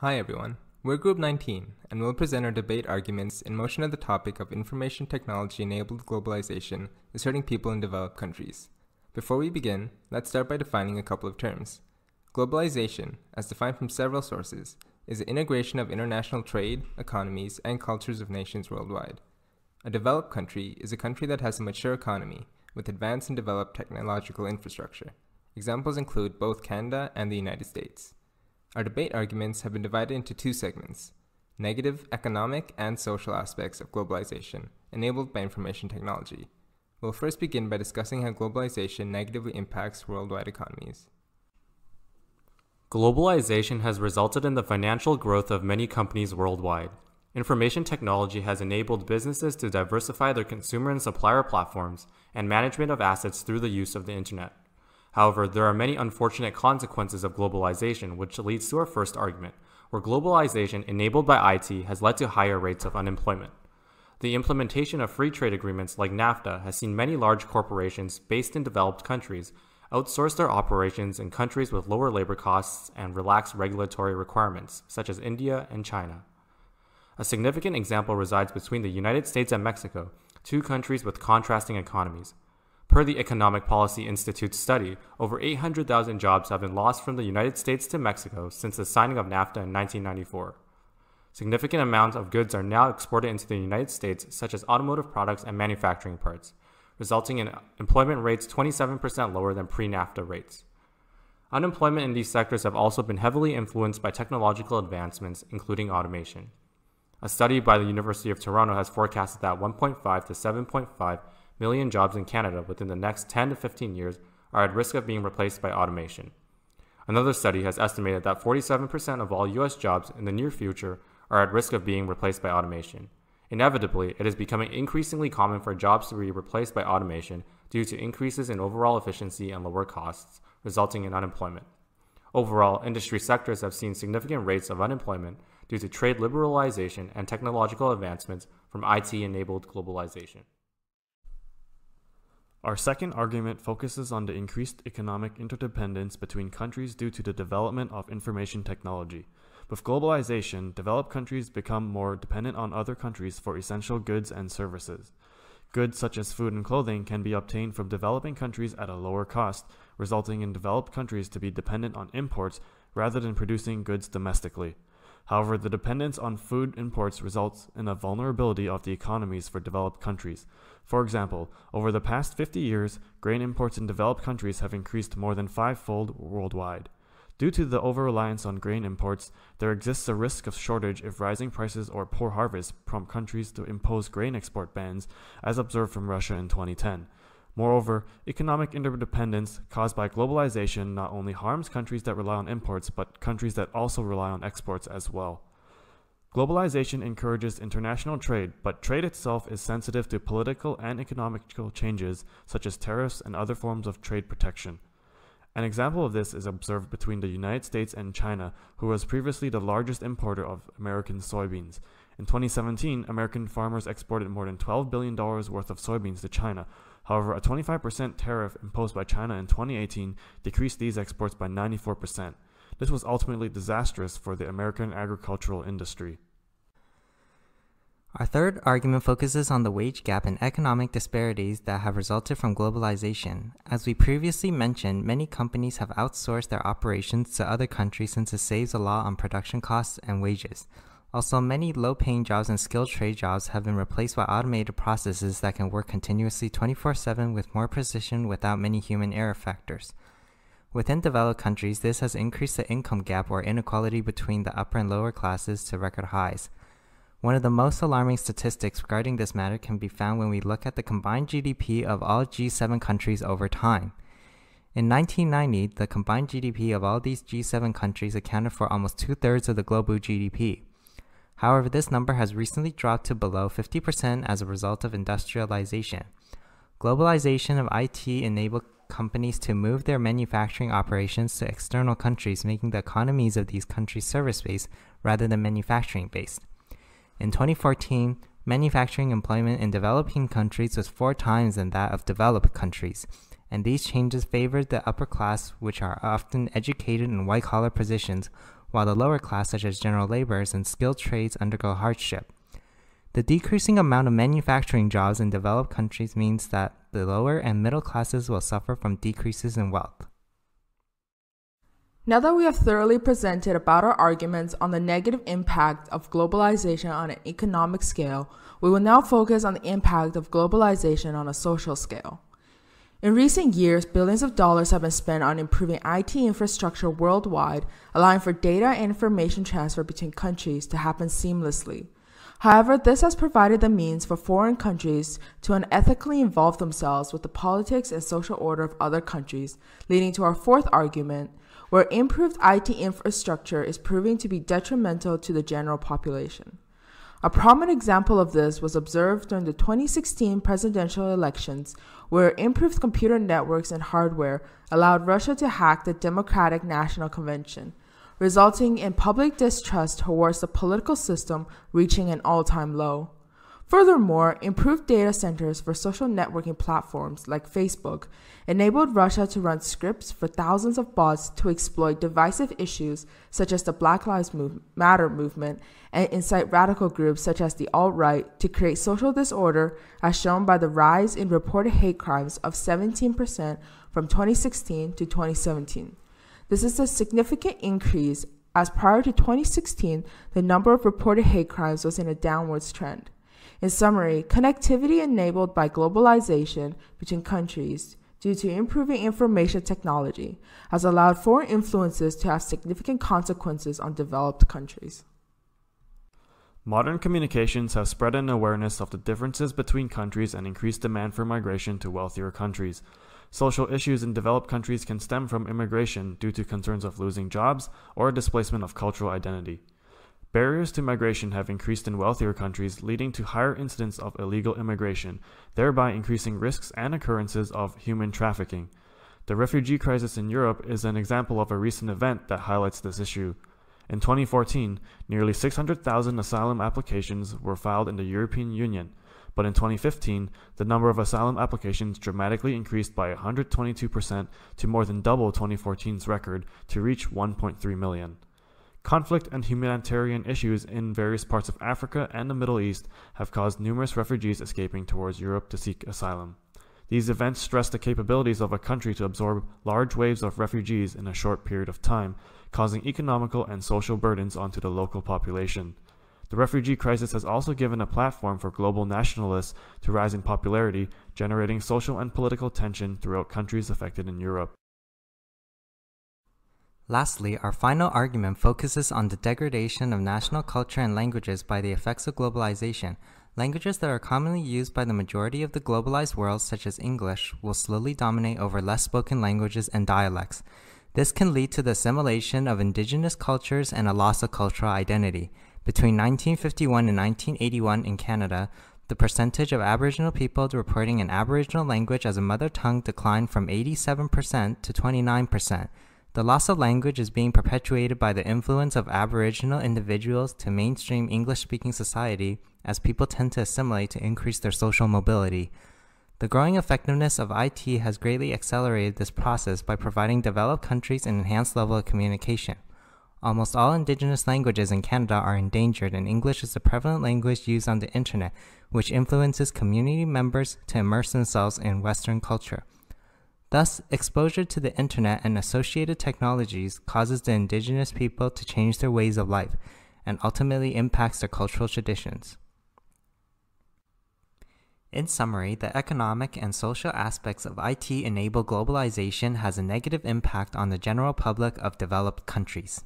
Hi everyone, we're Group 19, and we'll present our debate arguments in motion of the topic of information technology-enabled globalization is hurting people in developed countries. Before we begin, let's start by defining a couple of terms. Globalization, as defined from several sources, is the integration of international trade, economies, and cultures of nations worldwide. A developed country is a country that has a mature economy with advanced and developed technological infrastructure. Examples include both Canada and the United States. Our debate arguments have been divided into two segments: negative economic and social aspects of globalization enabled by information technology. We'll first begin by discussing how globalization negatively impacts worldwide economies. Globalization has resulted in the financial growth of many companies worldwide. Information technology has enabled businesses to diversify their consumer and supplier platforms and management of assets through the use of the internet. However, there are many unfortunate consequences of globalization, which leads to our first argument, where globalization enabled by IT has led to higher rates of unemployment. The implementation of free trade agreements like NAFTA has seen many large corporations based in developed countries outsource their operations in countries with lower labor costs and relaxed regulatory requirements, such as India and China. A significant example resides between the United States and Mexico, two countries with contrasting economies. Per the Economic Policy Institute's study, over 800,000 jobs have been lost from the United States to Mexico since the signing of NAFTA in 1994. Significant amounts of goods are now exported into the United States, such as automotive products and manufacturing parts, resulting in employment rates 27% lower than pre-NAFTA rates. Unemployment in these sectors have also been heavily influenced by technological advancements, including automation. A study by the University of Toronto has forecasted that 1.5 to 7.5 million jobs in Canada within the next 10 to 15 years are at risk of being replaced by automation. Another study has estimated that 47% of all U.S. jobs in the near future are at risk of being replaced by automation. Inevitably, it is becoming increasingly common for jobs to be replaced by automation due to increases in overall efficiency and lower costs, resulting in unemployment. Overall, industry sectors have seen significant rates of unemployment due to trade liberalization and technological advancements from IT-enabled globalization. Our second argument focuses on the increased economic interdependence between countries due to the development of information technology. With globalization, developed countries become more dependent on other countries for essential goods and services. Goods such as food and clothing can be obtained from developing countries at a lower cost, resulting in developed countries to be dependent on imports rather than producing goods domestically. However, the dependence on food imports results in a vulnerability of the economies for developed countries. For example, over the past 50 years, grain imports in developed countries have increased more than five-fold worldwide. Due to the over-reliance on grain imports, there exists a risk of shortage if rising prices or poor harvests prompt countries to impose grain export bans, as observed from Russia in 2010. Moreover, economic interdependence caused by globalization not only harms countries that rely on imports, but countries that also rely on exports as well. Globalization encourages international trade, but trade itself is sensitive to political and economical changes such as tariffs and other forms of trade protection. An example of this is observed between the United States and China, who was previously the largest importer of American soybeans. In 2017, American farmers exported more than $12 billion worth of soybeans to China. However, a 25% tariff imposed by China in 2018 decreased these exports by 94%. This was ultimately disastrous for the American agricultural industry. Our third argument focuses on the wage gap and economic disparities that have resulted from globalization. As we previously mentioned, many companies have outsourced their operations to other countries since it saves a lot on production costs and wages. Also, many low-paying jobs and skilled trade jobs have been replaced by automated processes that can work continuously 24/7 with more precision without many human error factors. Within developed countries, this has increased the income gap or inequality between the upper and lower classes to record highs. One of the most alarming statistics regarding this matter can be found when we look at the combined GDP of all G7 countries over time. In 1990, the combined GDP of all these G7 countries accounted for almost two-thirds of the global GDP. However, this number has recently dropped to below 50% as a result of industrialization. Globalization of IT enabled companies to move their manufacturing operations to external countries, making the economies of these countries service-based rather than manufacturing-based. In 2014, manufacturing employment in developing countries was 4 times than that of developed countries, and these changes favored the upper class, which are often educated in white-collar positions, while the lower class, such as general laborers and skilled trades, undergo hardship. The decreasing amount of manufacturing jobs in developed countries means that the lower and middle classes will suffer from decreases in wealth. Now that we have thoroughly presented about our arguments on the negative impact of globalization on an economic scale, we will now focus on the impact of globalization on a social scale. In recent years, billions of dollars have been spent on improving IT infrastructure worldwide, allowing for data and information transfer between countries to happen seamlessly. However, this has provided the means for foreign countries to unethically involve themselves with the politics and social order of other countries, leading to our fourth argument, where improved IT infrastructure is proving to be detrimental to the general population. A prominent example of this was observed during the 2016 presidential elections, where improved computer networks and hardware allowed Russia to hack the Democratic National Convention, resulting in public distrust towards the political system reaching an all-time low. Furthermore, improved data centers for social networking platforms like Facebook enabled Russia to run scripts for thousands of bots to exploit divisive issues such as the Black Lives Matter movement and incite radical groups such as the alt-right to create social disorder, as shown by the rise in reported hate crimes of 17% from 2016 to 2017. This is a significant increase, as prior to 2016, the number of reported hate crimes was in a downwards trend. In summary, connectivity enabled by globalization between countries due to improving information technology has allowed foreign influences to have significant consequences on developed countries. Modern communications have spread an awareness of the differences between countries and increased demand for migration to wealthier countries. Social issues in developed countries can stem from immigration due to concerns of losing jobs or displacement of cultural identity. Barriers to migration have increased in wealthier countries, leading to higher incidence of illegal immigration, thereby increasing risks and occurrences of human trafficking. The refugee crisis in Europe is an example of a recent event that highlights this issue. In 2014, nearly 600,000 asylum applications were filed in the European Union, but in 2015, the number of asylum applications dramatically increased by 122% to more than double 2014's record to reach 1.3 million. Conflict and humanitarian issues in various parts of Africa and the Middle East have caused numerous refugees escaping towards Europe to seek asylum. These events stress the capabilities of a country to absorb large waves of refugees in a short period of time, causing economical and social burdens onto the local population. The refugee crisis has also given a platform for global nationalists to rise in popularity, generating social and political tension throughout countries affected in Europe. Lastly, our final argument focuses on the degradation of national culture and languages by the effects of globalization. Languages that are commonly used by the majority of the globalized world, such as English, will slowly dominate over less spoken languages and dialects. This can lead to the assimilation of indigenous cultures and a loss of cultural identity. Between 1951 and 1981 in Canada, the percentage of Aboriginal people reporting an Aboriginal language as a mother tongue declined from 87% to 29%. The loss of language is being perpetuated by the influence of Aboriginal individuals to mainstream English-speaking society, as people tend to assimilate to increase their social mobility. The growing effectiveness of IT has greatly accelerated this process by providing developed countries an enhanced level of communication. Almost all indigenous languages in Canada are endangered, and English is the prevalent language used on the internet, which influences community members to immerse themselves in Western culture. Thus, exposure to the internet and associated technologies causes the indigenous people to change their ways of life and ultimately impacts their cultural traditions. In summary, the economic and social aspects of IT-enabled globalization has a negative impact on the general public of developed countries.